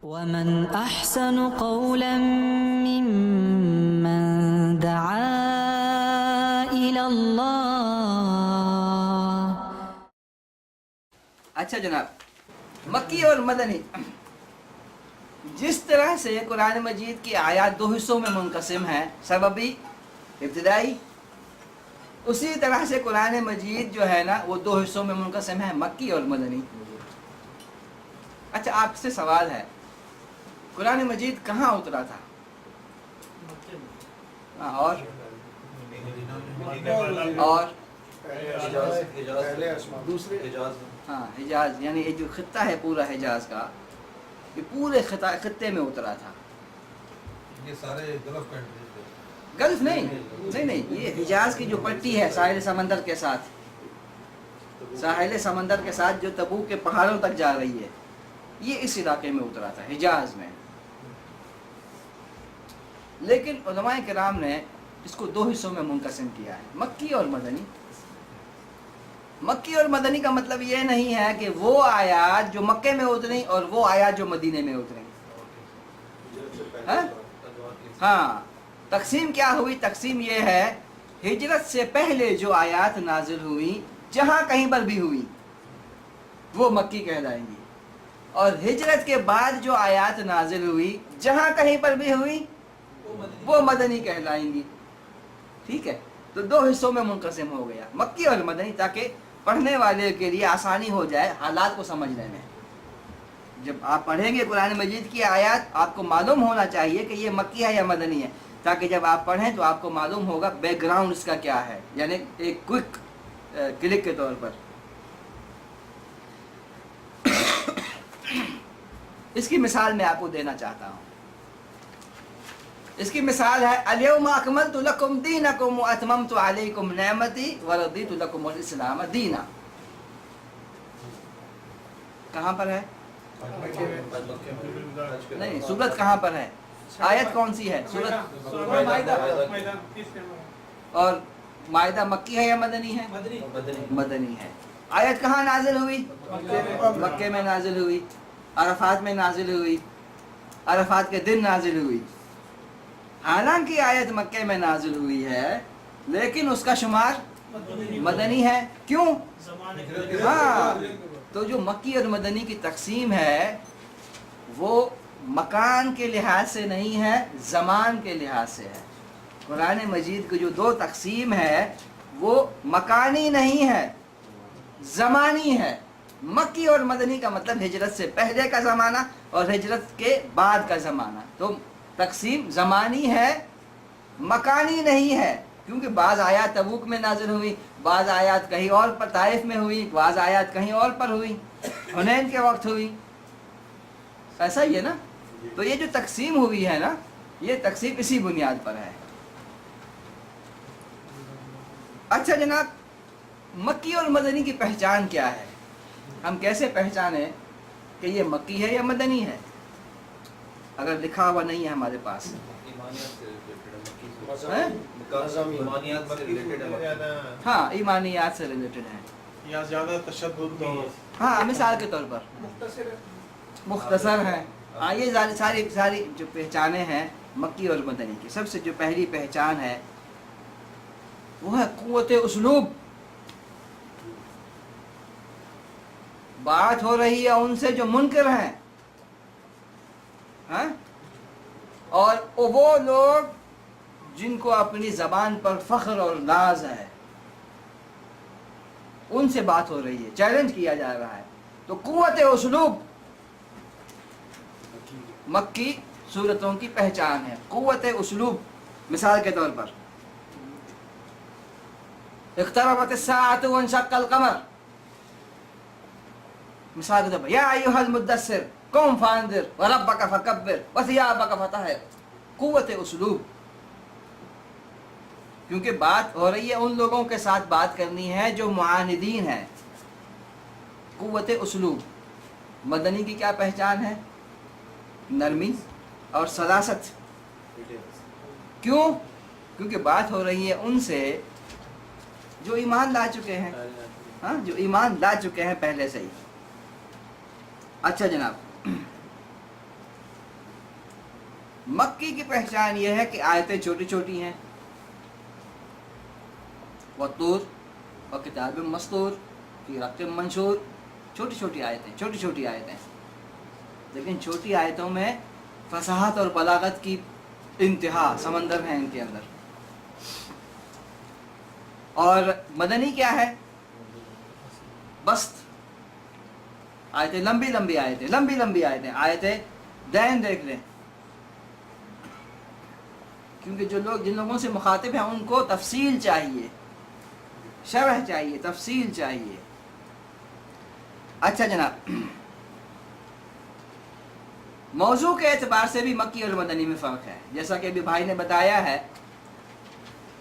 ومن أحسن قولا ممن دعا إلى الله. اچھا جناب، مکی اور مدنی جس طرح سے قرآن مجید کی آیات دو حصوں میں منقسم ہیں، سببی ابتدائی، اسی طرح سے قرآن مجید جو ہے نا وہ دو حصوں میں منقسم ہے، مکی اور مدنی. اچھا آپ سے سوال ہے، قرآن مجید کہاں اترا تھا؟ اور دوسرے ہاں حجاز، یعنی یہ جو خطہ ہے پورا حجاز کا، یہ پورے خطے میں اترا تھا. یہ سارے گلف کنٹریز تھے. گلف نہیں، یہ حجاز کی جو پٹی ہے ساحل سمندر کے ساتھ، ساحل سمندر کے ساتھ جو تبوک کے پہاڑوں تک جا رہی ہے، یہ اس علاقے میں اترا تھا، حجاز میں. لیکن علماء کرام نے اس کو دو حصوں میں منقسم کیا ہے، مکی اور مدنی. مکی اور مدنی کا مطلب یہ نہیں ہے کہ وہ آیات جو مکے میں اتری اور وہ آیات جو مدینے میں اتری. ہاں، تقسیم کیا ہوئی؟ تقسیم یہ ہے، ہجرت سے پہلے جو آیات نازل ہوئی جہاں کہیں پر بھی ہوئی وہ مکی کہلائیں گی، اور ہجرت کے بعد جو آیات نازل ہوئی جہاں کہیں پر بھی ہوئی وہ مدنی کہلائیں گی. ٹھیک ہے، تو دو حصوں میں منقسم ہو گیا مکی اور مدنی، تاکہ پڑھنے والے کے لیے آسانی ہو جائے حالات کو سمجھنے میں. جب آپ پڑھیں گے قرآن مجید کی آیات، آپ کو معلوم ہونا چاہیے کہ یہ مکی ہے یا مدنی ہے، تاکہ جب آپ پڑھیں تو آپ کو معلوم ہوگا بیک گراؤنڈ اس کا کیا ہے. یعنی ایک کوئک کلک کے طور پر. اس کی مثال میں آپ کو دینا چاہتا ہوں. اس کی مثال ہے الیوم اکملت لکم دینکم واتممت علیکم نعمتی ورضیت لکم الاسلام دینا. کہاں پر ہے؟ نہیں، سورت کہاں پر ہے؟ آیت کون سی ہے؟ سورت اور مائدہ مکی ہے یا مدنی ہے؟ مدنی ہے. آیت کہاں نازل ہوئی؟ مکے میں نازل ہوئی، عرفات میں نازل ہوئی، عرفات کے دن نازل ہوئی. حالانکہ آیت مکے میں نازل ہوئی ہے لیکن اس کا شمار مدنی ہے. کیوں؟ ہاں، تو جو مکی اور مدنی کی تقسیم ہے وہ مکان کے لحاظ سے نہیں ہے، زمان کے لحاظ سے ہے. قرآن مجید کی جو دو تقسیم ہے وہ مکانی نہیں ہے، زمانی ہے. مکی اور مدنی کا مطلب ہجرت سے پہلے کا زمانہ اور ہجرت کے بعد کا زمانہ. تو تقسیم زمانی ہے، مکانی نہیں ہے. کیونکہ بعض آیات تبوک میں نازل ہوئی، بعض آیات کہیں اور پر طائف میں ہوئی، بعض آیات کہیں اور پر ہوئی، حنین کے وقت ہوئی. ایسا ہی ہے نا. تو یہ جو تقسیم ہوئی ہے نا، یہ تقسیم اسی بنیاد پر ہے. اچھا جناب، مکی اور مدنی کی پہچان کیا ہے؟ ہم کیسے پہچانیں کہ یہ مکی ہے یا مدنی ہے اگر لکھا ہوا نہیں ہے ہمارے پاس؟ ہاں، ایمانیات سے ریلیٹڈ ہے یا زیادہ تشدد تو ہاں، مثال کے طور پر مختصر ہے. ہاں، یہ ساری جو پہچانیں ہیں مکی اور مدنی کی، سب سے جو پہلی پہچان ہے وہ ہے قوت اسلوب. بات ہو رہی ہے ان سے جو منکر ہیں، ہاں، اور وہ لوگ جن کو اپنی زبان پر فخر اور ناز ہے، ان سے بات ہو رہی ہے، چیلنج کیا جا رہا ہے. تو قوت اسلوب مکی صورتوں کی پہچان ہے. قوت اسلوب، مثال کے طور پر اقتربت الساعة وانشق القمر، مثال کے طور پر یا ایھا المدثر قم فانذر وربک فکبر وثیابک فطہر. قوت اسلوب، کیونکہ بات ہو رہی ہے ان لوگوں کے ساتھ بات کرنی ہے جو معاندین ہیں. قوت اسلوب. مدنی کی کیا پہچان ہے؟ نرمی اور سلاست. کیوں؟ کیونکہ بات ہو رہی ہے ان سے جو ایمان لا چکے ہیں، ہاں، جو ایمان لا چکے ہیں پہلے سے ہی. اچھا جناب، مکی کی پہچان یہ ہے کہ آیتیں چھوٹی چھوٹی ہیں. والطور وکتاب مسطور فی رق منشور، چھوٹی چھوٹی آیتیں، لیکن چھوٹی آیتوں میں فصاحت اور بلاغت کی انتہا، سمندر ہے ان کے اندر. اور مدنی کیا ہے؟ بست آیتیں، لمبی آیتیں. آیتیں دین دیکھ لیں، کیونکہ جن لوگوں سے مخاطب ہیں ان کو تفصیل چاہیے، شرح چاہیے، تفصیل چاہیے. اچھا جناب، موضوع کے اعتبار سے بھی مکی اور مدنی میں فرق ہے. جیسا کہ ابھی بھائی نے بتایا ہے،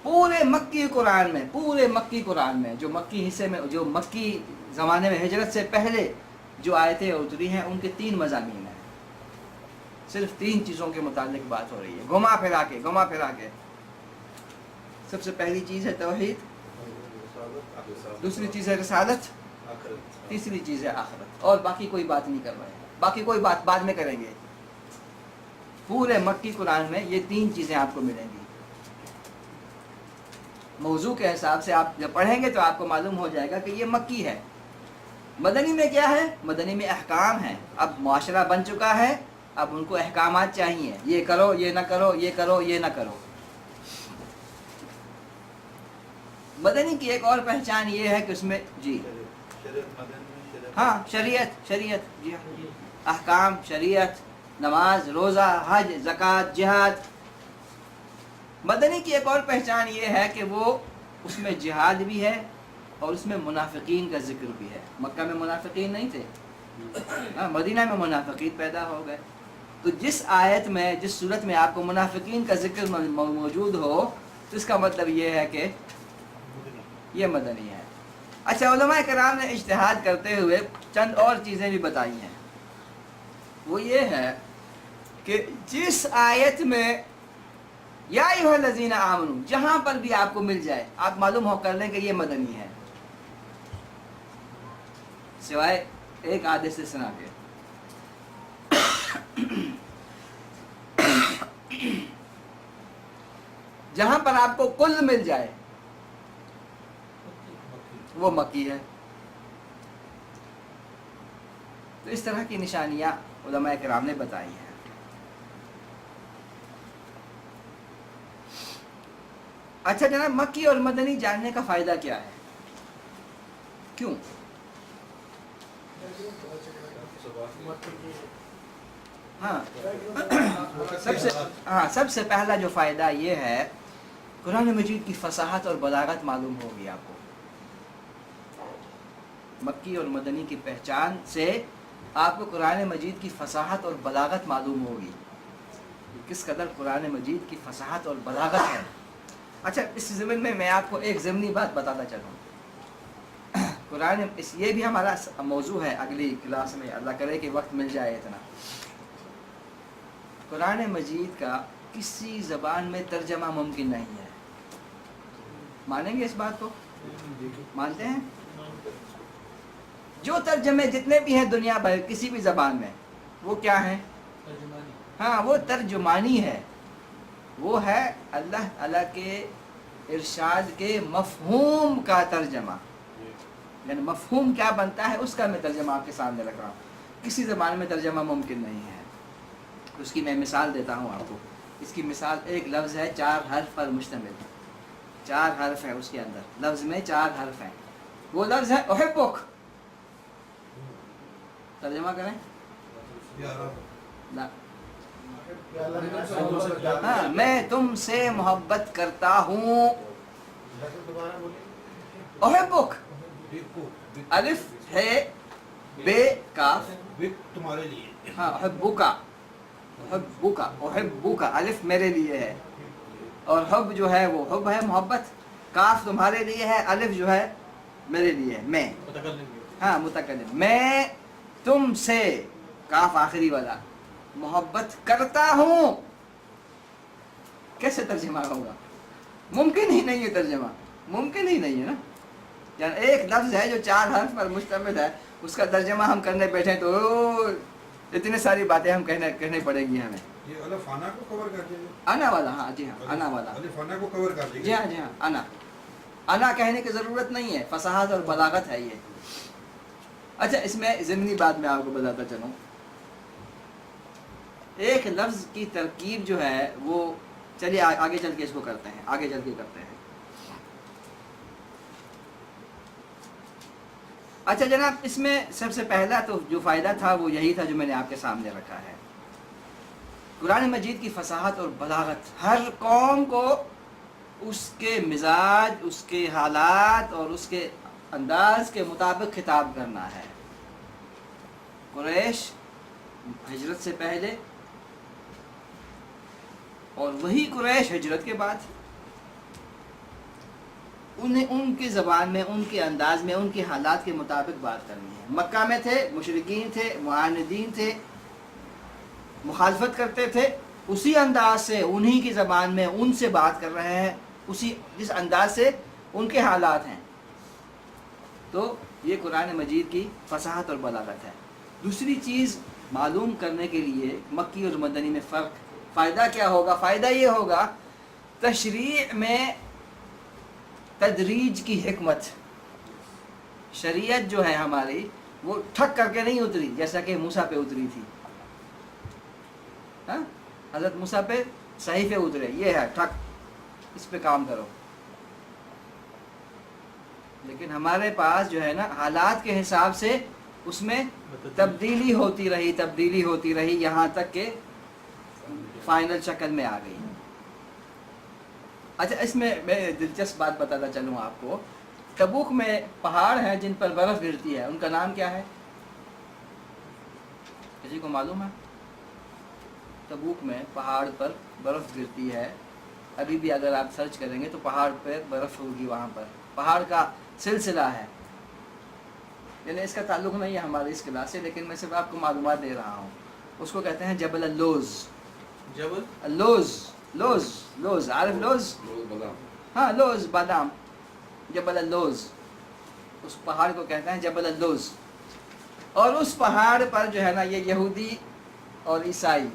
پورے مکی قرآن میں جو مکی حصے میں، جو مکی زمانے میں ہجرت سے پہلے جو آیتیں اتری ہیں، ان کے 3 مضامین ہیں. صرف 3 چیزوں کے متعلق بات ہو رہی ہے، گھما پھرا کے. سب سے پہلی چیز ہے توحید، دوسری چیز ہے رسالت، تیسری چیز ہے آخرت. اور باقی کوئی بات نہیں کر رہے ہیں، باقی کوئی بات بعد میں کریں گے. پورے مکی قرآن میں یہ 3 چیزیں آپ کو ملیں گی. موضوع کے حساب سے آپ جب پڑھیں گے تو آپ کو معلوم ہو جائے گا کہ یہ مکی ہے. مدنی میں کیا ہے؟ مدنی میں احکام ہیں. اب معاشرہ بن چکا ہے، اب ان کو احکامات چاہیے، یہ کرو، یہ نہ کرو، یہ کرو، یہ نہ کرو. مدنی کی ایک اور پہچان یہ ہے کہ اس میں ہاں شریعت جی ہاں، احکام، شریعت، نماز، روزہ، حج، زکوٰۃ، جہاد. مدنی کی ایک اور پہچان یہ ہے کہ وہ اس میں جہاد بھی ہے اور اس میں منافقین کا ذکر بھی ہے. مکہ میں منافقین نہیں تھے، مدینہ میں منافقین پیدا ہو گئے. تو جس آیت میں، جس صورت میں آپ کو منافقین کا ذکر موجود ہو تو اس کا مطلب یہ ہے کہ یہ مدنی ہے. اچھا، علماء کرام نے اجتہاد کرتے ہوئے چند اور چیزیں بھی بتائی ہیں. وہ یہ ہے کہ جس آیت میں یا ایھا الذین آمنوا، جہاں پر بھی آپ کو مل جائے آپ معلوم ہو کر لیں کہ یہ مدنی ہے، سوائے ایک آدھے سے سنا کے. جہاں پر آپ کو کل مل جائے وہ مکی ہے. تو اس طرح کی نشانیاں علماء کرام نے بتائی ہیں. اچھا جناب، مکی اور مدنی جاننے کا فائدہ کیا ہے؟ کیوں؟ سب سے پہلا جو فائدہ یہ ہے، قرآن مجید کی فصاحت اور بلاغت معلوم ہوگی آپ کو. مکی اور مدنی کی پہچان سے آپ کو قرآن مجید کی فصاحت اور بلاغت معلوم ہوگی، کس قدر قرآن مجید کی فصاحت اور بلاغت ہے. اچھا، اس ضمن میں آپ کو ایک ضمنی بات بتاتا چلوں. یہ بھی ہمارا موضوع ہے اگلی کلاس میں، اللہ کرے کہ وقت مل جائے اتنا. قرآن مجید کا کسی زبان میں ترجمہ ممکن نہیں ہے. مانیں گے اس بات کو؟ مانتے ہیں؟ جو ترجمے جتنے بھی ہیں دنیا بھر کسی بھی زبان میں، وہ کیا ہیں؟ ہاں، وہ ترجمانی ہے. وہ ہے اللہ تعالیٰ کے ارشاد کے مفہوم کا ترجمہ. یعنی مفہوم کیا بنتا ہے اس کا میں ترجمہ آپ کے سامنے رکھ رہا ہوں. کسی زبان میں ترجمہ ممکن نہیں ہے. اس کی میں مثال دیتا ہوں آپ کو. اس کی مثال، ایک لفظ ہے 4 حرف پر مشتمل، 4 حرف ہیں اس کے اندر، لفظ میں 4 حرف ہیں. وہ لفظ ہے احبک. ترجمہ کریں؟ ہاں، میں تم سے محبت کرتا ہوں. احبک، الف ہے، بے کاف، تمہارے لیے. ہاں، احبکا، الف میرے لیے ہے، اور حب جو ہے وہ حب ہے محبت. کاف تمہارے لیے ہے، الف جو ہے میرے لیے ہے، میں. ہاں، متکلم. میں تم سے، کاف آخری والا، محبت کرتا ہوں. کیسے ترجمہ ہوگا؟ ممکن ہی نہیں ہے ترجمہ، ممکن ہی نہیں ہے نا. یعنی ایک لفظ ہے جو 4 حرف پر مشتمل ہے، اس کا ترجمہ ہم کرنے بیٹھے تو اتنی ساری باتیں ہم کہنے پڑے گی ہمیں. یہ الف آنا کو کور کر دیں گے. انا والا, ہاں جی ہاں, انا والا, الف آنا کو کور کر دیں گے. جی ہاں جی ہاں, انا کہنے کی ضرورت نہیں ہے, فصاحت اور بلاغت ہے یہ. اچھا اس میں ضمنی بات میں آپ کو بتاتا چلوں, ایک لفظ کی ترکیب جو ہے وہ, چلیے آگے چل کے اس کو کرتے ہیں, آگے چل کے کرتے ہیں. اچھا جناب, اس میں سب سے پہلا تو جو فائدہ تھا وہ یہی تھا جو میں نے آپ کے سامنے رکھا ہے. قرآن مجید کی فصاحت اور بلاغت, ہر قوم کو اس کے مزاج, اس کے حالات اور اس کے انداز کے مطابق خطاب کرنا ہے. قریش ہجرت سے پہلے اور وہی قریش ہجرت کے بعد, انہیں ان کی زبان میں, ان کے انداز میں, ان کے حالات کے مطابق بات کرنی ہے. مکہ میں تھے, مشرکین تھے, معاندین تھے, مخالفت کرتے تھے, اسی انداز سے انہی کی زبان میں ان سے بات کر رہے ہیں, اسی جس انداز سے ان کے حالات ہیں. تو یہ قرآن مجید کی فصاحت اور بلاغت ہے. دوسری چیز معلوم کرنے کے لیے مکی اور مدنی میں فرق, فائدہ کیا ہوگا؟ فائدہ یہ ہوگا تشریع میں تدریج کی حکمت. شریعت جو ہے ہماری وہ ٹھک کر کے نہیں اتری جیسا کہ موسیٰ پہ اتری تھی. ہاں, حضرت موسیٰ پہ صحیفے اترے, یہ ہے ٹھک, اس پہ کام کرو. لیکن ہمارے پاس جو ہے نا حالات کے حساب سے اس میں تبدیلی ہوتی رہی یہاں تک کہ فائنل شکل میں آ گئی. اچھا اس میں دلچسپ بات بتاتا چلوں آپ کو. تبوک میں پہاڑ ہیں جن پر برف گرتی ہے, ان کا نام کیا ہے؟ کسی کو معلوم ہے؟ تبوک میں پہاڑ پر برف گرتی ہے, ابھی بھی اگر آپ سرچ کریں گے تو پہاڑ پہ برف ہوگی, وہاں پر پہاڑ کا سلسلہ ہے. یعنی اس کا تعلق نہیں ہے ہمارے اس کلاس سے, لیکن میں صرف آپ کو معلومات دے رہا ہوں. اس کو کہتے ہیں جبل اللوز. جبل اللوز, لوز, عارف لوز؟ ہاں, لوز بادام. جبل اللوز, اس پہاڑ کو کہتے ہیں جبل اللوز. اور اس پہاڑ پر جو ہے نا یہ یہودی اور عیسائی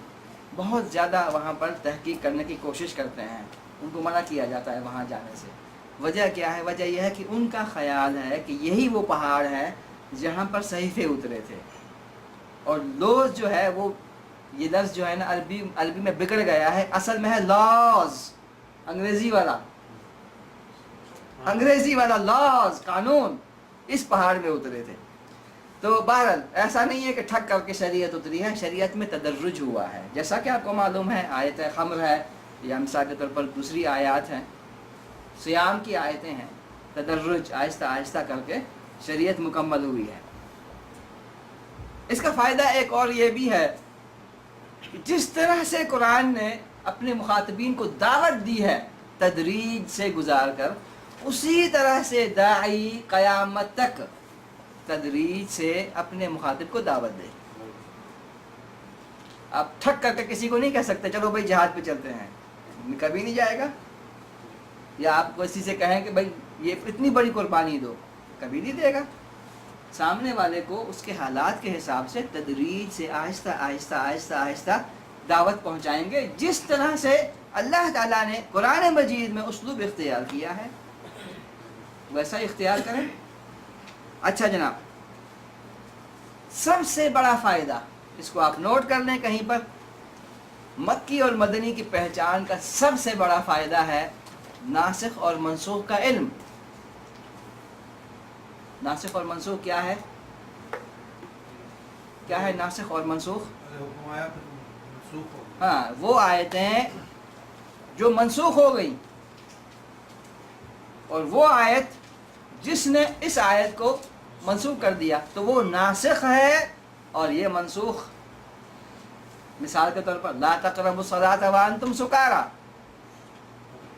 بہت زیادہ وہاں پر تحقیق کرنے کی کوشش کرتے ہیں. ان کو منع کیا جاتا ہے وہاں جانے سے. وجہ کیا ہے؟ وجہ یہ ہے کہ ان کا خیال ہے کہ یہی وہ پہاڑ ہے جہاں پر صحیفے اترے تھے. اور لوز جو ہے وہ, یہ لفظ جو ہے نا عربی میں بگڑ گیا ہے, اصل میں ہے لاز, انگریزی والا لاز, قانون, اس پہاڑ میں اترے تھے. تو بہرحال ایسا نہیں ہے کہ ٹھک کر کے شریعت اتری ہے, شریعت میں تدرج ہوا ہے. جیسا کہ آپ کو معلوم ہے آیت خمر ہے, یا مثال کے طور پر دوسری آیات ہیں, صیام کی آیتیں ہیں, تدرج آہستہ آہستہ کر کے شریعت مکمل ہوئی ہے. اس کا فائدہ ایک اور یہ بھی ہے کہ جس طرح سے قرآن نے اپنے مخاطبین کو دعوت دی ہے تدریج سے گزار کر, اسی طرح سے داعی قیامت تک تدریج سے اپنے مخاطب کو دعوت دے. آپ ٹھک کر کے کسی کو نہیں کہہ سکتے چلو بھائی جہاد پہ چلتے ہیں, کبھی نہیں جائے گا. یا آپ کسی سے کہیں کہ بھائی یہ اتنی بڑی قربانی دو, کبھی نہیں دے گا. سامنے والے کو اس کے حالات کے حساب سے تدریج سے آہستہ آہستہ دعوت پہنچائیں گے, جس طرح سے اللہ تعالیٰ نے قرآن مجید میں اسلوب اختیار کیا ہے ویسا اختیار کریں. اچھا جناب, سب سے بڑا فائدہ, اس کو آپ نوٹ کر لیں کہیں پر, مکی اور مدنی کی پہچان کا سب سے بڑا فائدہ ہے ناسخ اور منسوخ کا علم. ناسخ اور منسوخ کیا ہے؟ کیا ہے ناسخ اور منسوخ؟ ہاں, وہ آیتیں جو منسوخ ہو گئی, اور وہ آیت جس نے اس آیت کو منسوخ کر دیا تو وہ ناسخ ہے اور یہ منسوخ. مثال کے طور پر لا تقربوا الصلاۃ وانتم سکارا,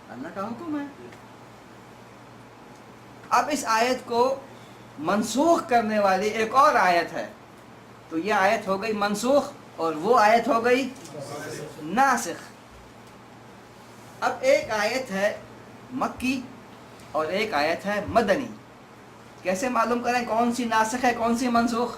اللہ کا حکم ہے. اب اس آیت کو منسوخ کرنے والی ایک اور آیت ہے, تو یہ آیت ہو گئی منسوخ اور وہ آیت ہو گئی ناسخ. اب ایک آیت ہے مکی اور ایک آیت ہے مدنی. کیسے معلوم کریں کون سی ناسخ ہے کون سی منسوخ؟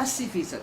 80%।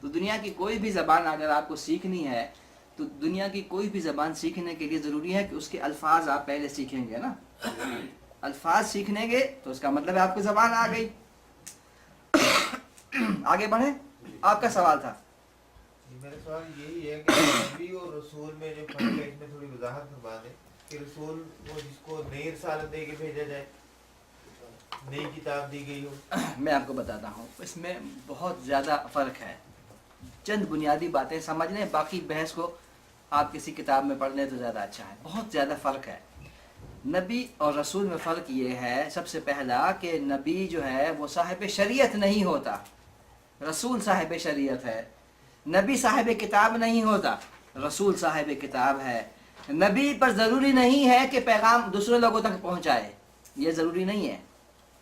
تو دنیا کی کوئی بھی زبان اگر آپ کو سیکھنی ہے تو دنیا کی کوئی بھی زبان سیکھنے کے لیے ضروری ہے کہ اس کے الفاظ آپ پہلے سیکھیں گے نا. الفاظ سیکھیں گے تو اس کا مطلب ہے آپ کو زبان آ گئی. آگے بڑھیں. آپ کا سوال تھا. میرا سوال یہی ہے کہ نبی اور رسول میں جو فرق ہے اس میں تھوڑی وضاحت فرما دیں کہ رسول وہ جس کو نئی رسالت دے کے بھیجا جائے, نئی کتاب دی گئی ہو. میں آپ کو بتاتا ہوں اس میں بہت زیادہ فرق ہے. چند بنیادی باتیں سمجھ لیں, باقی بحث کو آپ کسی کتاب میں پڑھ لیں تو زیادہ اچھا ہے. بہت زیادہ فرق ہے. نبی اور رسول میں فرق یہ ہے سب سے پہلا کہ نبی جو ہے وہ صاحب شریعت نہیں ہوتا, رسول صاحب شریعت ہے. نبی صاحب کتاب نہیں ہوتا, رسول صاحب کتاب ہے. نبی پر ضروری نہیں ہے کہ پیغام دوسرے لوگوں تک پہنچائے, یہ ضروری نہیں ہے.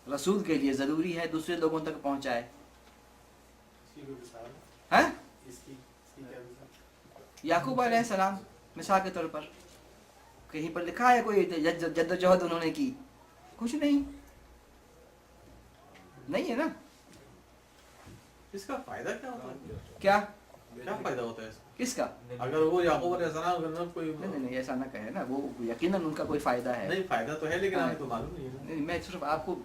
رسول کے لیے ضروری ہے دوسرے لوگوں تک پہنچائے. اس کی کوئی مثال ہے؟ ہاں, اس کی کیا مثال؟ یعقوب علیہ السلام مثال کے طور پر کہیں پر لکھا ہے کوئی جد و جہد انہوں نے کی؟ کچھ نہیں, نہیں ہے نا. اس کا فائدہ کیا ہوتا ہے؟ کیا فائدہ ہوتا ہے اس کا؟ کس کا؟ اگر وہ یعقوب علیہ السلام اگر کوئی نہیں ایسا نہ کہے نا, وہ یقیناً ان کا کوئی فائدہ ہے. نہیں فائدہ تو ہے لیکن ہمیں تو معلوم نہیں ہے. نہیں,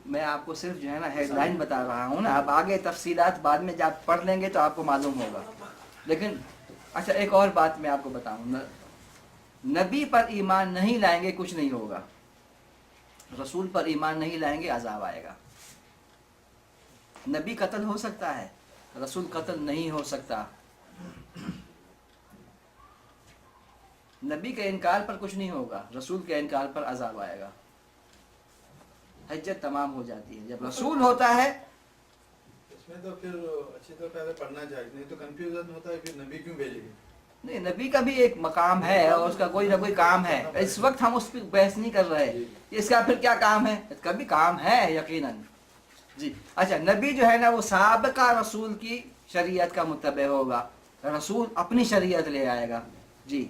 میں آپ کو صرف جو ہے نا ہیڈ لائن بتا رہا ہوں نا. اب آگے تفصیلات بعد میں جب پڑھ لیں گے تو آپ کو معلوم ہوگا. لیکن اچھا ایک اور بات میں آپ کو بتاؤں, نبی پر ایمان نہیں لائیں گے کچھ نہیں ہوگا, رسول پر ایمان نہیں لائیں گے عذاب آئے گا. نبی قتل ہو سکتا ہے, رسول قتل نہیں ہو سکتا. نبی کے انکار پر کچھ نہیں ہوگا, رسول کے انکار پر عذاب آئے گا. حجت تمام ہو جاتی ہے جب رسول ہوتا ہے. اس میں تو پھر اچھی طرح پہلے پڑھنا چاہیے, نہیں تو کنفیوژن ہوتا ہے پھر نبی کیوں بھیجے گے. نہیں, نبی کا بھی ایک مقام ہے اور اس کا کوئی نہ کوئی کام ہے. اس وقت ہم اس پہ بحث نہیں کر رہے, اس کا پھر کیا کام ہے, اس کا بھی کام ہے یقیناً. جی اچھا, نبی جو ہے نا وہ سابقہ رسول کی شریعت کا متبع ہوگا, رسول اپنی شریعت لے آئے گا. جی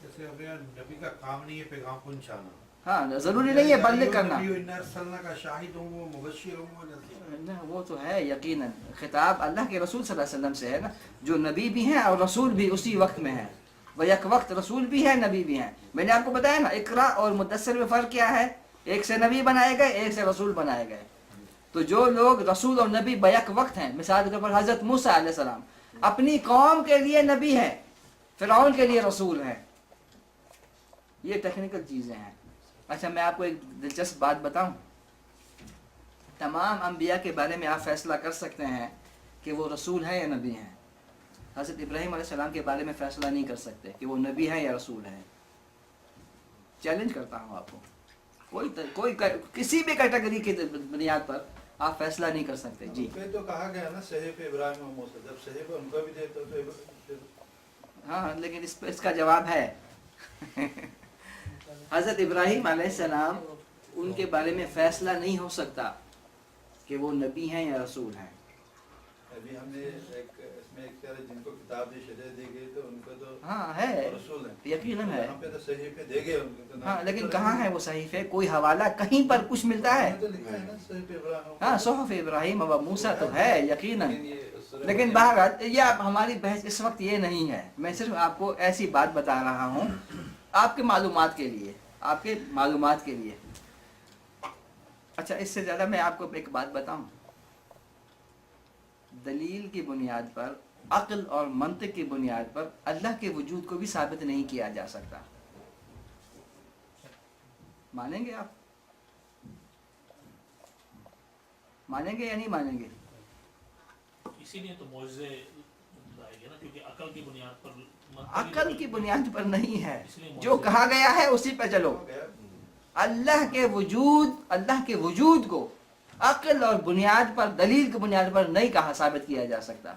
جیسے نبی کا کام نہیں ہے پیغام پہنچانا, ہاں ضروری نہیں ہے بلغ کرنا. کا شاہد ہوں وہ مبشر ہوں وہ نذیر. وہ تو ہے یقیناً, خطاب اللہ کے رسول صلی اللہ علیہ وسلم سے ہے نا, جو نبی بھی ہیں اور رسول بھی اسی وقت میں ہیں. وہ یک وقت رسول بھی ہے نبی بھی ہیں. میں نے آپ کو بتایا نا اقرا اور مدثر میں فرق کیا ہے, ایک سے نبی بنائے گئے ایک سے رسول بنائے گئے. تو جو لوگ رسول اور نبی بیک وقت ہیں, مثال کے طور پر حضرت موسیٰ علیہ السلام اپنی قوم کے لیے نبی ہے, فرعون کے لیے رسول ہے. یہ ٹیکنیکل چیزیں ہیں. اچھا میں آپ کو ایک دلچسپ بات بتاؤں, تمام انبیاء کے بارے میں آپ فیصلہ کر سکتے ہیں کہ وہ رسول ہیں یا نبی ہیں. حضرت ابراہیم علیہ السلام کے بارے میں فیصلہ نہیں کر سکتے کہ وہ نبی ہیں یا رسول ہیں. چیلنج کرتا ہوں آپ کو, کوئی کسی بھی کیٹیگری کی بنیاد پر آپ فیصلہ نہیں کر سکتے. جی تو کہا گیا نا صحیفہ ابراہیم و موسیٰ, جب صحیفہ ان کا بھی دے تو ہاں, لیکن اس کا جواب ہے حضرت ابراہیم علیہ السلام ان کے بارے میں فیصلہ نہیں ہو سکتا کہ وہ نبی ہیں یا رسول ہیں. ابھی ہم نے اس میں ایک طرح جن کو کتاب دی شریعت دی گئی تو ان کو تو ہاں ہے, رسول ہیں, یقیناً ہے. یہاں پہ تو صحیفے دے گئے ان کو. ہاں لیکن کہاں ہے وہ صحیفے, کوئی حوالہ کہیں پر کچھ ملتا ہے؟ تو لکھا ہے نا صحیفہ ابراہیم. ہاں صحف ابراہیم و موسیٰ تو ہے یقیناً, لیکن بہرحال یہ ہماری بحث اس وقت یہ نہیں ہے. میں صرف آپ کو ایسی بات بتا رہا ہوں آپ کے معلومات کے لیے, آپ کے معلومات کے لیے. اچھا اس سے زیادہ میں آپ کو ایک بات بتاؤں, دلیل کی بنیاد پر, عقل اور منطق کی بنیاد پر اللہ کے وجود کو بھی ثابت نہیں کیا جا سکتا. مانیں گے آپ؟ مانیں گے یا نہیں مانیں گے؟ اسی لیے تو معجزے لائے گئے نا, کیونکہ عقل کی بنیاد پر, عقل کی بنیاد پر نہیں ہے, جو کہا گیا ہے اسی پہ چلو. اللہ کے وجود کو عقل اور بنیاد پر, دلیل کی بنیاد پر نہیں کہا, ثابت کیا جا سکتا.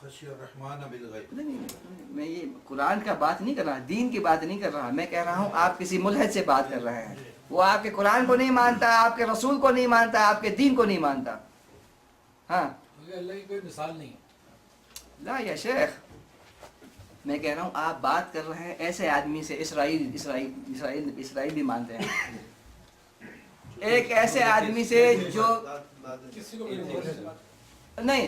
خشی الرحمن بالغیب. میں یہ قرآن کا بات نہیں کر رہا, دین کی بات نہیں کر رہا. میں کہہ رہا ہوں آپ کسی ملحد سے بات کر رہے ہیں, وہ آپ کے قرآن کو نہیں مانتا, آپ کے رسول کو نہیں مانتا, آپ کے دین کو نہیں مانتا. ہاں اللہ کی کوئی مثال نہیں. لا یا شیخ, میں کہہ رہا ہوں آپ بات کر رہے ہیں ایسے آدمی سے, اسرائیل بھی مانتے ہیں, ایک ایسے آدمی سے جو کسی کو بھی نہیں,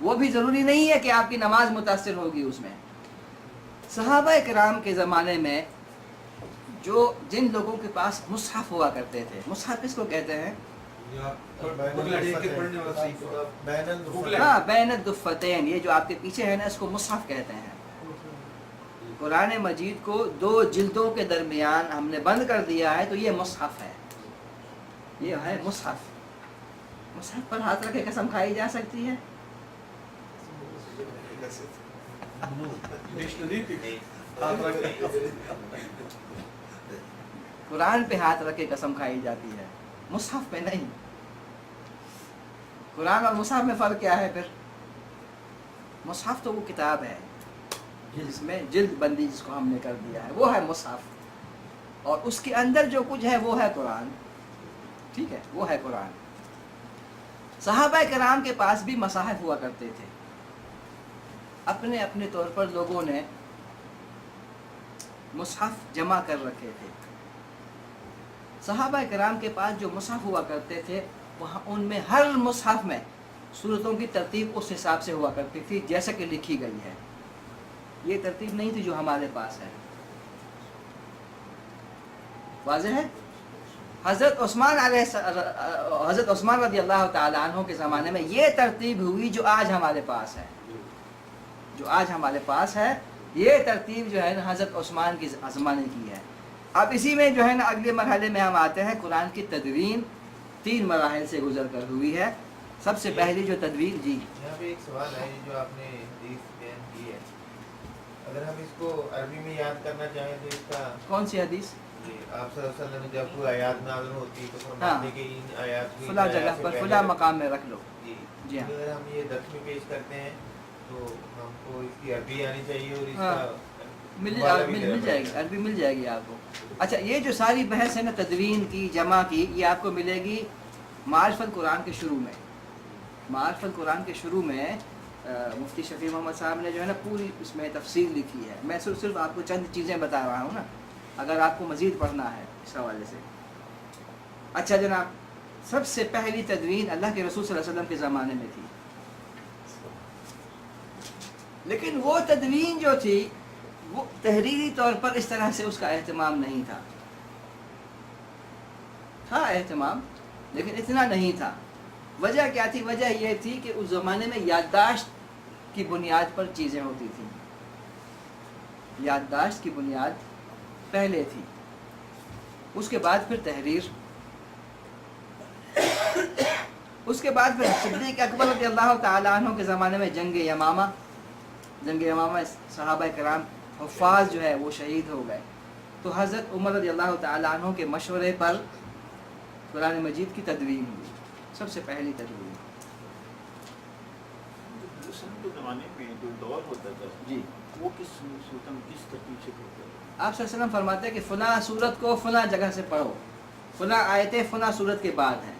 وہ بھی ضروری نہیں ہے کہ آپ کی نماز متاثر ہوگی اس میں. صحابہ کرام کے زمانے میں جن لوگوں کے پاس مصحف ہوا کرتے تھے، مصحف کس کو کہتے ہیں؟ ہاں، بین الدفتین، یہ جو آپ کے پیچھے ہے نا، اس کو مصحف کہتے ہیں. قرآن مجید کو 2 جلدوں کے درمیان ہم نے بند کر دیا ہے، تو یہ مصحف ہے. یہ ہے مصحف. مصحف پر ہاتھ رکھے قسم کھائی جا سکتی ہے؟ قرآن پہ ہاتھ رکھ کے قسم کھائی جاتی ہے، مصحف پہ نہیں. قرآن اور مصحف میں فرق کیا ہے پھر؟ مصحف تو وہ کتاب ہے جس میں جلد بندی جس کو ہم نے کر دیا ہے، وہ ہے مصحف. اور اس کے اندر جو کچھ ہے وہ ہے قرآن. ٹھیک ہے، وہ ہے قرآن. صحابہ کرام کے پاس بھی مصاحف ہوا کرتے تھے. اپنے اپنے طور پر لوگوں نے مصحف جمع کر رکھے تھے. صحابہ کرام کے پاس جو مصحف ہوا کرتے تھے، وہاں ان میں ہر مصحف میں سورتوں کی ترتیب اس حساب سے ہوا کرتی تھی جیسا کہ لکھی گئی ہے. یہ ترتیب نہیں تھی جو ہمارے پاس ہے. واضح ہے؟ حضرت عثمان رضی اللہ تعالیٰ عنہ کے زمانے میں یہ ترتیب ہوئی جو آج ہمارے پاس ہے. جو آج ہمارے پاس ہے یہ ترتیب جو ہے نا حضرت عثمان کی زمانے کی ہے. اب اسی میں جو ہے نا اگلے مرحلے میں ہم آتے ہیں. قرآن کی تدوین 3 مراحل سے گزر کر ہوئی ہے. سب سے پہلی جو تدوین، جی یہاں پہ ایک سوال ہے جو آپ نے حدیث بیان کی ہے، اگر ہم اس کو عربی میں یاد کرنا چاہیں تو اس کا کون سی حدیث؟ آپ صلی اللہ علیہ وسلم جب کوئی آیات نازل ہوتی تو فرماتے کہ ان آیات کو فلاں جگہ پر فلاں مقام میں رکھ لو. جی ہاں. اگر ہم یہ درس میں پیش کرتے ہیں تو ہم کو اس کی عربی آنی چاہیے اور اس کا مل جائے گی، عربی مل جائے گی آپ کو. اچھا، یہ جو ساری بحث ہے نا تدوین کی، جمع کی، یہ آپ کو ملے گی معارف القرآن کے شروع میں. معارف القرآن کے شروع میں مفتی شفیع محمد صاحب نے جو ہے نا پوری اس میں تفصیل لکھی ہے. میں صرف آپ کو چند چیزیں بتا رہا ہوں نا، اگر آپ کو مزید پڑھنا ہے اس حوالے سے. اچھا جناب، سب سے پہلی تدوین اللہ کے رسول صلی اللہ علیہ وسلم کے زمانے میں تھی. لیکن وہ تدوین جو تھی وہ تحریری طور پر اس طرح سے اس کا اہتمام نہیں تھا. تھا اہتمام لیکن اتنا نہیں تھا. وجہ کیا تھی؟ وجہ یہ تھی کہ اس زمانے میں یادداشت کی بنیاد پر چیزیں ہوتی تھیں. یادداشت کی بنیاد پہلے تھی، اس کے بعد پھر تحریر، اس کے بعد پھر صدیق اکبر رضی اللہ تعالیٰ عنہ کے زمانے میں جنگ یمامہ صحابہ کرام حفاظ جو ہے وہ شہید ہو گئے. تو حضرت عمر رضی اللہ تعالیٰ عنہ کے مشورے پر قرآن مجید کی تدوین ہوئی، سب سے پہلی تدوین. کے زمانے میں جو دور ہوتا تھا جی، وہ کس ترتیب سے ہوتا ہے؟ آپ صلی اللہ علیہ وسلم فرماتے ہیں کہ فلاں سورت کو فلاں جگہ سے پڑھو، فلاں آیتیں فلاں سورت کے بعد ہیں.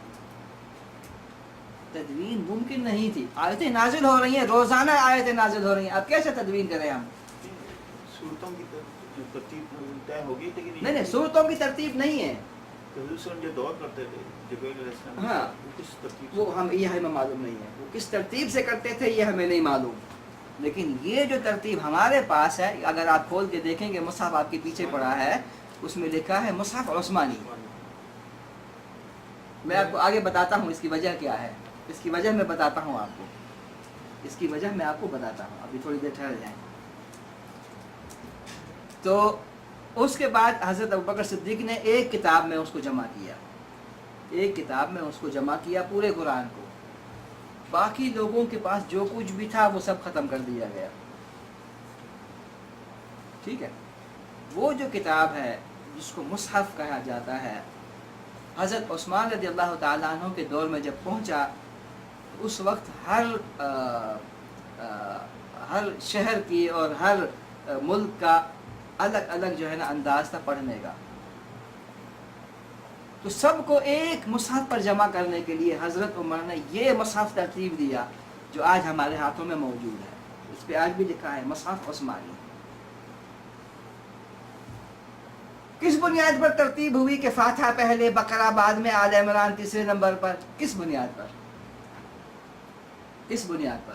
تدوین ممکن نہیں تھی. آیتیں نازل ہو رہی ہیں، روزانہ آیتیں نازل ہو رہی ہیں، اب کیسے تدوین کریں ہم؟ صورتوں کی ترتیب طے ہوگی لیکن نہیں، صورتوں کی ترتیب نہیں ہے. جو دور کرتے تھے جبریل علیہ السلام، ہاں، وہ کس ترتیب وہ یہ ہمیں معلوم نہیں ہے، وہ کس ترتیب سے کرتے تھے یہ ہمیں نہیں معلوم. لیکن یہ جو ترتیب ہمارے پاس ہے، اگر آپ کھول کے دیکھیں گے مصحف آپ کے پیچھے پڑا ہے، اس میں لکھا ہے مصحف عثمانی. میں آپ کو آگے بتاتا ہوں اس کی وجہ کیا ہے. اس کی وجہ میں بتاتا ہوں آپ کو، اس کی وجہ میں آپ کو بتاتا ہوں. ابھی تھوڑی دیر ٹھہر جائیں. تو اس کے بعد حضرت ابوبکر صدیق نے ایک کتاب میں اس کو جمع کیا، ایک کتاب میں اس کو جمع کیا پورے قرآن کو. باقی لوگوں کے پاس جو کچھ بھی تھا وہ سب ختم کر دیا گیا. ٹھیک ہے. وہ جو کتاب ہے جس کو مصحف کہا جاتا ہے، حضرت عثمان رضی اللہ تعالیٰ عنہ کے دور میں جب پہنچا، اس وقت ہر شہر کی اور ہر ملک کا الگ الگ جو ہے نا انداز تھا پڑھنے کا. تو سب کو ایک مصحف پر جمع کرنے کے لیے حضرت عمر نے یہ مصحف ترتیب دیا جو آج ہمارے ہاتھوں میں موجود ہے. اس پہ آج بھی لکھا ہے مصحف عثمانی. کس بنیاد پر ترتیب ہوئی کہ فاتحہ پہلے، بقرہ بعد میں، آل عمران تیسرے نمبر پر؟ کس بنیاد پر؟ کس بنیاد پر؟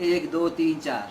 1 2 3 4,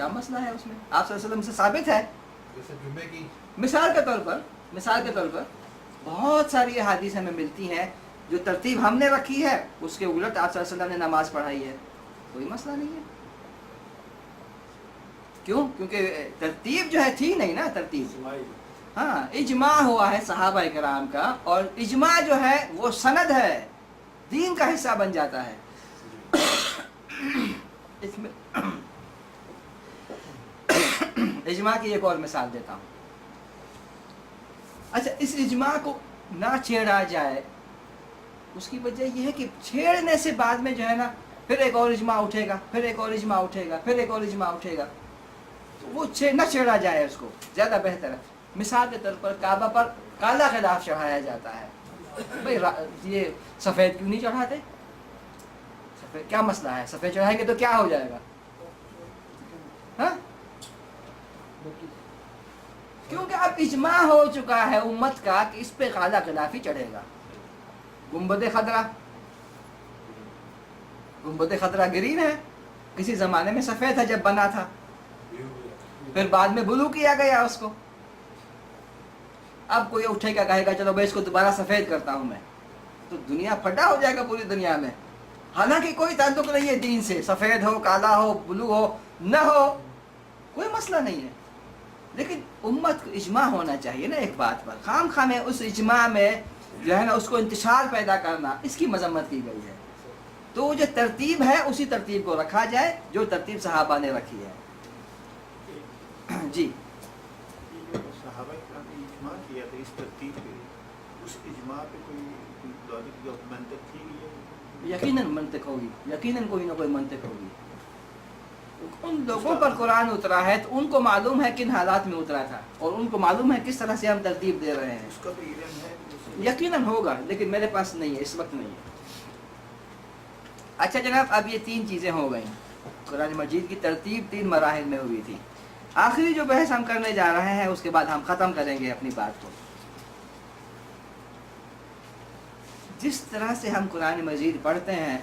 کیا مسئلہ ہے اس میں؟ آپ صلی اللہ علیہ وسلم سے ثابت ہے. جیسے جمعے کی مثال کے طور پر بہت ساری احادیث ہمیں ملتی ہیں جو ترتیب ہم نے رکھی ہے اس کے الٹ آپ صلی اللہ علیہ وسلم نے نماز پڑھائی ہے. کوئی مسئلہ نہیں ہے. کیوں؟ کیونکہ ترتیب جو ہے تھی نہیں نا ترتیب. ہاں اجماع ہوا ہے صحابہ کرام کا, اور اجماع جو ہے وہ سند ہے, دین کا حصہ بن جاتا ہے. اس میں اجماع کی ایک اور مثال دیتا ہوں. اچھا, اس اجماع کو نہ چھیڑا جائے, اس کی وجہ یہ ہے کہ چھیڑنے سے بعد میں جو ہے نا پھر ایک اور اجماع اٹھے گا, پھر ایک اور اجماع اٹھے گا, پھر ایک اور اجماع اٹھے گا. تو وہ نہ چھیڑا جائے, اس کو زیادہ بہتر ہے. مثال کے طور پر کعبہ پر کالا غلاف چڑھایا جاتا ہے. بھائی یہ سفید کیوں نہیں چڑھاتے؟ سفید کیا مسئلہ ہے؟ سفید چڑھائیں گے تو کیا ہو جائے گا؟ ہاں, کیونکہ اب اجماع ہو چکا ہے امت کا کہ اس پہ کالا غلاف ہی چڑھے گا. گنبد خضرا گرین ہے, کسی زمانے میں سفید تھا جب بنا تھا, پھر بعد میں بلو کیا گیا اس کو. اب کوئی اٹھے گا کہے گا چلو بھائی اس کو دوبارہ سفید کرتا ہوں میں, تو دنیا پھٹا ہو جائے گا پوری دنیا میں. حالانکہ کوئی تعلق نہیں ہے دین سے, سفید ہو, کالا ہو, بلو ہو, نہ ہو, کوئی مسئلہ نہیں ہے. لیکن امت کو اجماع ہونا چاہیے نا ایک بات پر. خام میں اس اجماع میں جو ہے نا اس کو انتشار پیدا کرنا, اس کی مذمت کی گئی ہے. تو جو ترتیب ہے اسی ترتیب کو رکھا جائے جو ترتیب صحابہ نے رکھی ہے. جی, صحابہ کرام نے اجماع کیا تھا اس ترتیب پہ, اس اجماع پہ کوئی لاجک یا منطق تھی؟ یقیناً منطق ہوگی, یقیناً کوئی نہ کوئی منطق ہوگی. ان لوگوں پر قرآن اترا ہے تو ان کو معلوم ہے کن حالات میں اترا تھا, اور ان کو معلوم ہے کس طرح سے ہم ترتیب دے رہے ہیں. اس کا تو علم ہے, یقیناً ہوگا, لیکن میرے پاس نہیں ہے, اس وقت نہیں ہے. اچھا جناب, اب یہ 3 چیزیں ہو گئیں. قرآن مجید کی ترتیب 3 مراحل میں ہوئی تھی. آخری جو بحث ہم کرنے جا رہے ہیں اس کے بعد ہم ختم کریں گے اپنی بات کو. جس طرح سے ہم قرآن مجید پڑھتے ہیں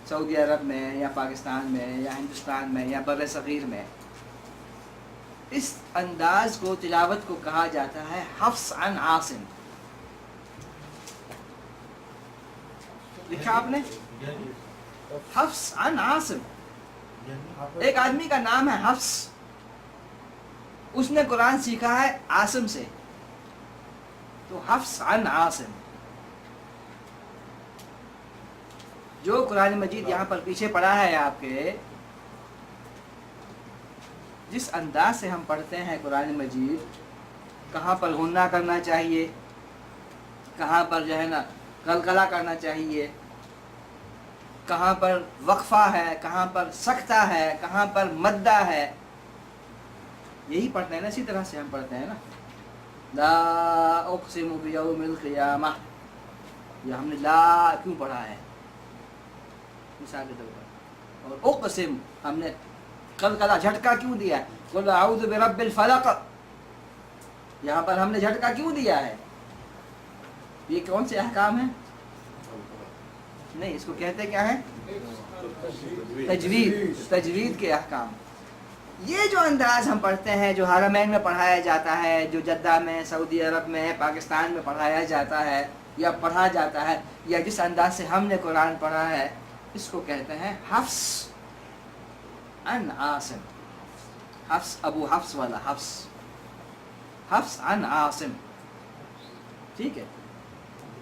سعودی عرب میں یا پاکستان میں یا ہندوستان میں یا بر صغیر میں, اس انداز کو, تلاوت کو کہا جاتا ہے حفص عن عاصم. لکھا آپ نے, حفص عن عاصم. ایک آدمی کا نام ہے حفص, اس نے قرآن سیکھا ہے عاصم سے, تو حفص عن عاصم. جو قرآن مجید یہاں پر پیچھے پڑھا ہے آپ کے, جس انداز سے ہم پڑھتے ہیں قرآن مجید, کہاں پر غنہ کرنا چاہیے, کہاں پر جو ہے نا قلقلہ کرنا چاہیے, کہاں پر وقفہ ہے, کہاں پر سکتہ ہے, کہاں پر مدہ ہے, یہی پڑھتے ہیں نا. اسی طرح سے ہم پڑھتے ہیں نا, لا اقسم بیوم القیامہ, یہ ہم نے لا کیوں پڑھا ہے مثال کے طور پر, اور اقسم ہم نے قلقلہ جھٹکا کیوں دیا ہے, قل اعوذ برب الفلق, یہاں پر ہم نے جھٹکا کیوں دیا ہے. یہ کون سے احکام ہیں؟ نہیں, اس کو کہتے کیا ہے؟ تجوید کے احکام. یہ جو انداز ہم پڑھتے ہیں, جو حرمین میں پڑھایا جاتا ہے, جو جدہ میں, سعودی عرب میں, پاکستان میں پڑھایا جاتا ہے یا پڑھا جاتا ہے, یا جس انداز سے ہم نے قرآن پڑھا ہے, اس کو کہتے ہیں حفص عن عاصم. حفص, ابو حفص والا حفص, حفص عن عاصم. ٹھیک ہے,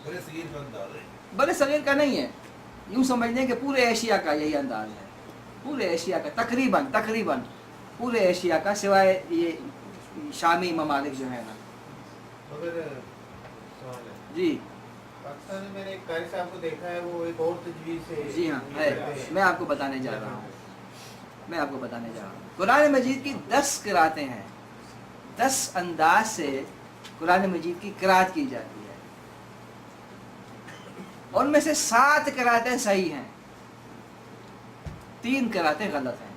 بڑے صغیر کا نہیں ہے, یوں سمجھنے کہ پورے ایشیا کا یہی انداز ہے, پورے ایشیا کا تقریباً پورے ایشیا کا, سوائے یہ شامی ممالک جو ہے نا. مگر سوال ہے جی, پاکستان میں میں نے ایک قاری صاحب کو دیکھا ہے, وہ ایک اور تجویز سے. جی ہاں ہے, میں آپ کو بتانے جا رہا ہوں. قرآن مجید کی 10 قراتیں ہیں, 10 انداز سے قرآن مجید کی قرات کی جاتی ہے. ان میں سے 7 قراتیں صحیح ہیں, 3 قراتیں غلط ہیں,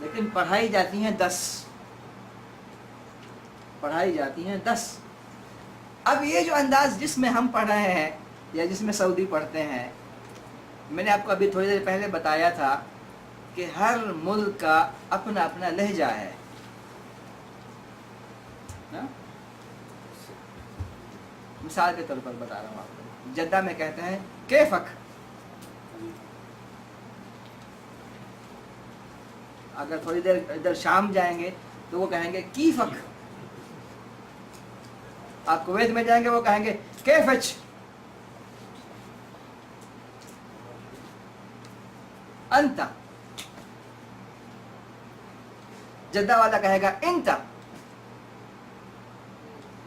لیکن پڑھائی جاتی ہیں 10. اب یہ جو انداز جس میں ہم پڑھ رہے ہیں یا جس میں سعودی پڑھتے ہیں, میں نے آپ کو ابھی تھوڑی دیر پہلے بتایا تھا کہ ہر ملک کا اپنا اپنا لہجہ ہے نا؟ مثال کے طور پر بتا رہا ہوں آپ کو، جدہ میں کہتے ہیں کیفک، اگر تھوڑی دیر ادھر شام جائیں گے تو وہ کہیں گے کیفک، آپ کویت میں جائیں گے وہ کہیں گے کیفچ، انتا، جدہ والا کہے گا انتا،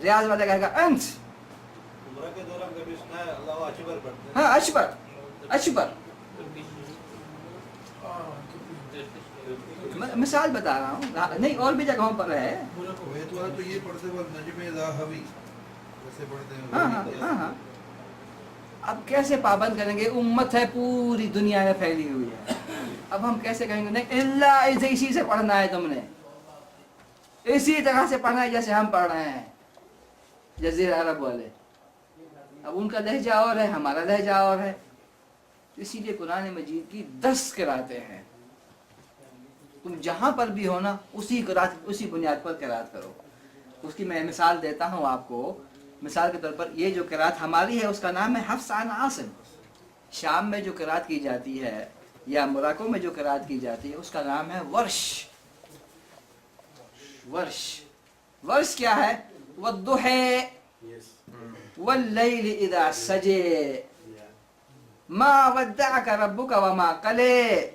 ریاض والا کہے گا انت، عمرہ کے دوران کبھی سنا ہے اللہ اکبر پڑھتے ہیں؟ ہاں اشبر، اشبر، مثال بتا رہا ہوں، نہیں اور بھی جگہوں پر ہے۔ کویت والا تو یہ پڑھتے ہیں نجم ذاہبی ویسے پڑھتے ہیں۔ ہاں ہاں ہاں ہاں، اب کیسے پابند کریں گے؟ امت ہے پوری دنیا میں پھیلی ہوئی ہے، اب ہم کیسے کہیں گے نہیں اللہ اسے اسی سے پڑھنا ہے، تم نے اسی طرح سے پڑھنا ہے جیسے ہم پڑھ رہے ہیں جزیرہ عرب والے، اب ان کا لہجہ اور ہے، ہمارا لہجہ اور ہے، اسی لیے قرآن مجید کی 10 قراتیں ہیں، تم جہاں پر بھی ہو نا اسی قرات اسی بنیاد پر قرات کرو۔ اس کی میں مثال دیتا ہوں آپ کو، مثال کے طور پر یہ جو قرات ہماری ہے اس کا نام ہے حفص عن عاصم، شام میں جو قرات کی جاتی ہے یا موراکو میں جو قرات کی جاتی ہے اس کا نام ہے ورش۔ ورش، ورش کیا ہے؟ والضحى واللیل اذا سجے ما ودعك ربك وما قلى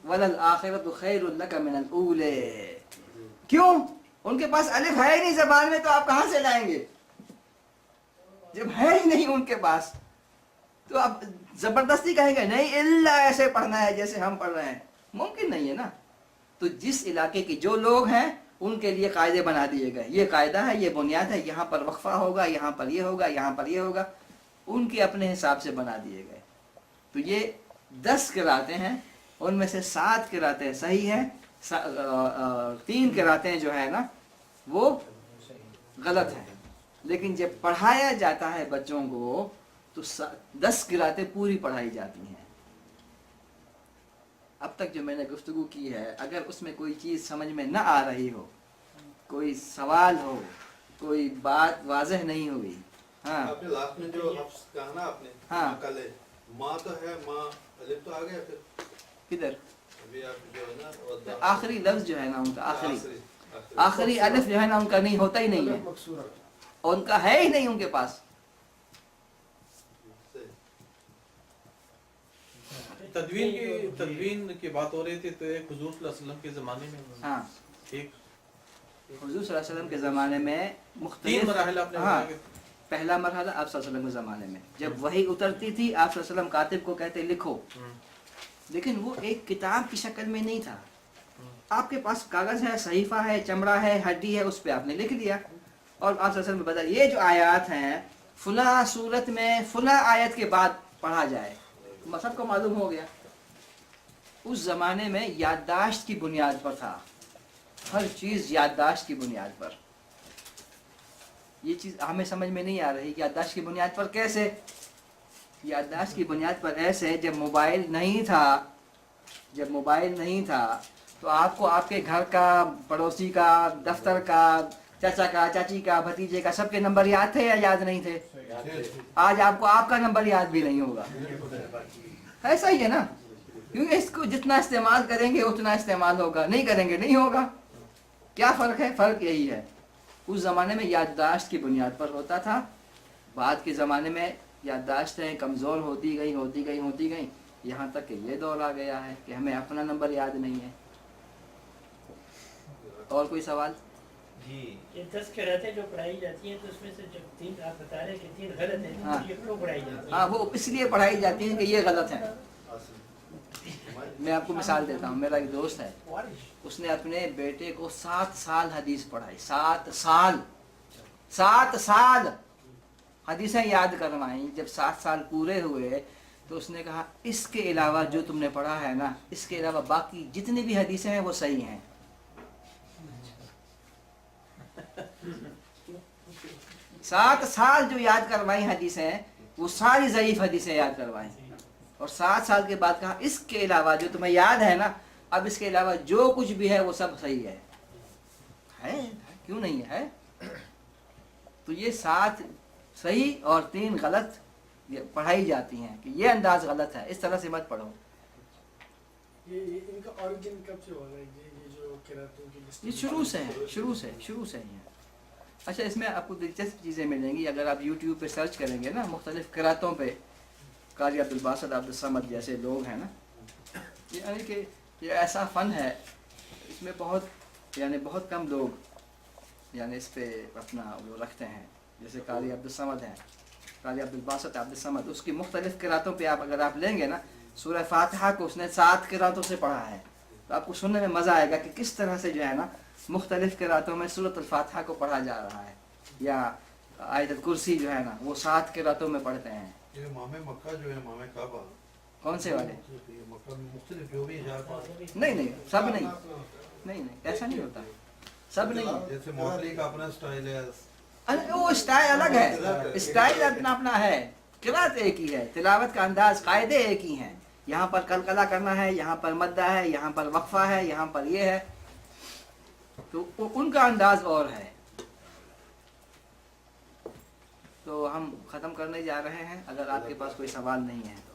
وللآخرۃ خیر لک من الاولی۔ کیوں؟ ان کے پاس الف ہے ہی نہیں زبان میں، تو آپ کہاں سے لائیں گے؟ جب ہے ہی نہیں ان کے پاس تو آپ زبردستی کہیں گے نہیں اللہ ایسے پڑھنا ہے جیسے ہم پڑھ رہے ہیں، ممکن نہیں ہے نا۔ تو جس علاقے کے جو لوگ ہیں ان کے لیے قاعدے بنا دیے گئے، یہ قاعدہ ہے، یہ بنیاد ہے، یہاں پر وقفہ ہوگا، یہاں پر یہ ہوگا، یہاں پر یہ ہوگا، ان کے اپنے حساب سے بنا دیے گئے۔ تو یہ 10 قراتیں ہیں، ان میں سے 7 قراتیں صحیح ہیں، 3 قراتیں جو ہے نا وہ غلط ہیں، لیکن جب پڑھایا جاتا ہے بچوں کو تو 10 قراتیں پوری پڑھائی جاتی ہیں۔ اب تک جو میں نے گفتگو کی ہے، اگر اس میں کوئی چیز سمجھ میں نہ آ رہی ہو، کوئی سوال ہو، کوئی بات واضح نہیں ہوئی، ہاں آپ نے لاسٹ میں جو حفظ کہا نا آپ نے، ہاں کل ہے ماں تو ہے، ماں الف تو آ گیا پھر کدھر؟ ابھی آپ جو ہے نا آخری لفظ جو ہے نا ان کا آخری الف جو ہے نا ان کا نہیں ہوتا ہی نہیں ہے، اور ان کا ہے ہی نہیں ان کے پاس۔ تدوین کی بات ہو رہی تھی، تو ایک حضور صلی اللہ علیہ وسلم کے زمانے میں ہاں ایک حضور صلی اللہ علیہ وسلم کے زمانے میں 3 مختلف مراحل آپ نے ہاں، بتایا کہ پہلا مرحلہ آپ صلی اللہ علیہ وسلم کے زمانے میں جب وحی اترتی تھی، آپ صلی اللہ علیہ وسلم کاتب کو کہتے لکھو، لیکن وہ ایک کتاب کی شکل میں نہیں تھا، آپ کے پاس کاغذ ہے، صحیفہ ہے، چمڑا ہے، ہڈی ہے، اس پہ آپ نے لکھ دیا، اور آپ صلی اللہ علیہ وسلم نے بتایا یہ جو آیات ہیں فلاں صورت میں فلاں آیت کے بعد پڑھا جائے، سب کو معلوم ہو گیا۔ اس زمانے میں یادداشت کی بنیاد پر تھا، ہر چیز یادداشت کی بنیاد پر۔ یہ چیز ہمیں سمجھ میں نہیں آ رہی، یادداشت کی بنیاد پر کیسے؟ یادداشت کی بنیاد پر ایسے، جب موبائل نہیں تھا تو آپ کو آپ کے گھر کا، پڑوسی کا، دفتر کا، چاچا کا، چاچی کا، بھتیجے کا، سب کے نمبر یاد تھے یا یاد نہیں تھے؟ آج آپ کو آپ کا نمبر یاد بھی نہیں ہوگا، ایسا ہی ہے نا، کیونکہ اس کو جتنا استعمال کریں گے اتنا استعمال ہوگا، نہیں کریں گے نہیں ہوگا۔ کیا فرق ہے؟ فرق یہی ہے، اس زمانے میں یادداشت کی بنیاد پر ہوتا تھا، بعد کے زمانے میں یادداشتیں کمزور ہوتی گئیں، یہاں تک کہ یہ دور آ گیا ہے کہ ہمیں اپنا نمبر یاد نہیں ہے۔ اور کوئی سوال؟ جی یہ 10 قراتیں جو پڑھائی جاتی ہیں تو اس میں سے جو 3 آپ بتا رہے ہیں کہ 3 غلط ہیں، ہاں یہ کیوں پڑھائی جاتی ہیں؟ ہاں، وہ اس لیے پڑھائی جاتی ہیں کہ یہ غلط ہیں۔ میں آپ کو مثال دیتا ہوں، میرا ایک دوست ہے، اس نے اپنے بیٹے کو 7 سال حدیث پڑھائی، 7 سال حدیثیں یاد کروائیں۔ جب 7 سال پورے ہوئے تو اس نے کہا اس کے علاوہ جو تم نے پڑھا ہے نا، اس کے علاوہ باقی جتنی بھی حدیثیں ہیں وہ صحیح ہیں۔ 7 سال جو یاد کروائیں حدیثیں، وہ ساری ضعیف حدیثیں یاد کروائیں، اور 7 سال کے بعد کہا اس کے علاوہ جو تمہیں یاد ہے نا، اب اس کے علاوہ جو کچھ بھی ہے وہ سب صحیح ہے کیوں نہیں ہے؟ تو یہ 7 صحیح اور 3 غلط یہ پڑھائی جاتی ہیں کہ یہ انداز غلط ہے، اس طرح سے مت پڑھو. یہ ان کا اوریجن کب سے ہو رہا ہے یہ جو قراتوں کی لسٹ؟ یہ شروع سے ہی ہے. اچھا اس میں آپ کو دلچسپ چیزیں ملیں گی اگر آپ یوٹیوب پہ سرچ کریں گے نا مختلف قراتوں پہ. قاری عبدالباسط عبدالصمد جیسے لوگ ہیں نا، یعنی کہ یہ ایسا فن ہے اس میں بہت کم لوگ اس پہ اپنا وہ رکھتے ہیں. جیسے قاری عبدالصمد ہیں، قاری عبدالباسط عبدالصمد، اس کی مختلف قراتوں پہ اگر آپ لیں گے نا، سورہ فاتحہ کو اس نے 7 قراتوں سے پڑھا ہے، تو آپ کو سننے میں مزہ آئے گا کہ کس طرح سے جو ہے نا مختلف قراتوں میں سورۃ الفاتحہ کو پڑھا جا رہا ہے. یا آیت الکرسی جو ہے نا وہ 7 قراتوں میں پڑھتے ہیں. یہ امام مکہ جو ہے امام کعبہ کون سے والے؟ مکہ میں مختلف جو بھی نہیں سب نہیں ایسا نہیں ہوتا، سب نہیں. جیسے موٹلی کا اپنا سٹائل ہے، وہ اسٹائل الگ ہے، اسٹائل اپنا ہے. قرات ایک ہی ہے، تلاوت کا انداز قاعدے ایک ہی ہیں. یہاں پر قلقلہ کرنا ہے، یہاں پر مدہ ہے، یہاں پر وقفہ ہے، یہاں پر یہ ہے، تو ان کا انداز اور ہے. تو ہم ختم کرنے جا رہے ہیں، اگر آپ کے پاس کوئی سوال نہیں ہے تو.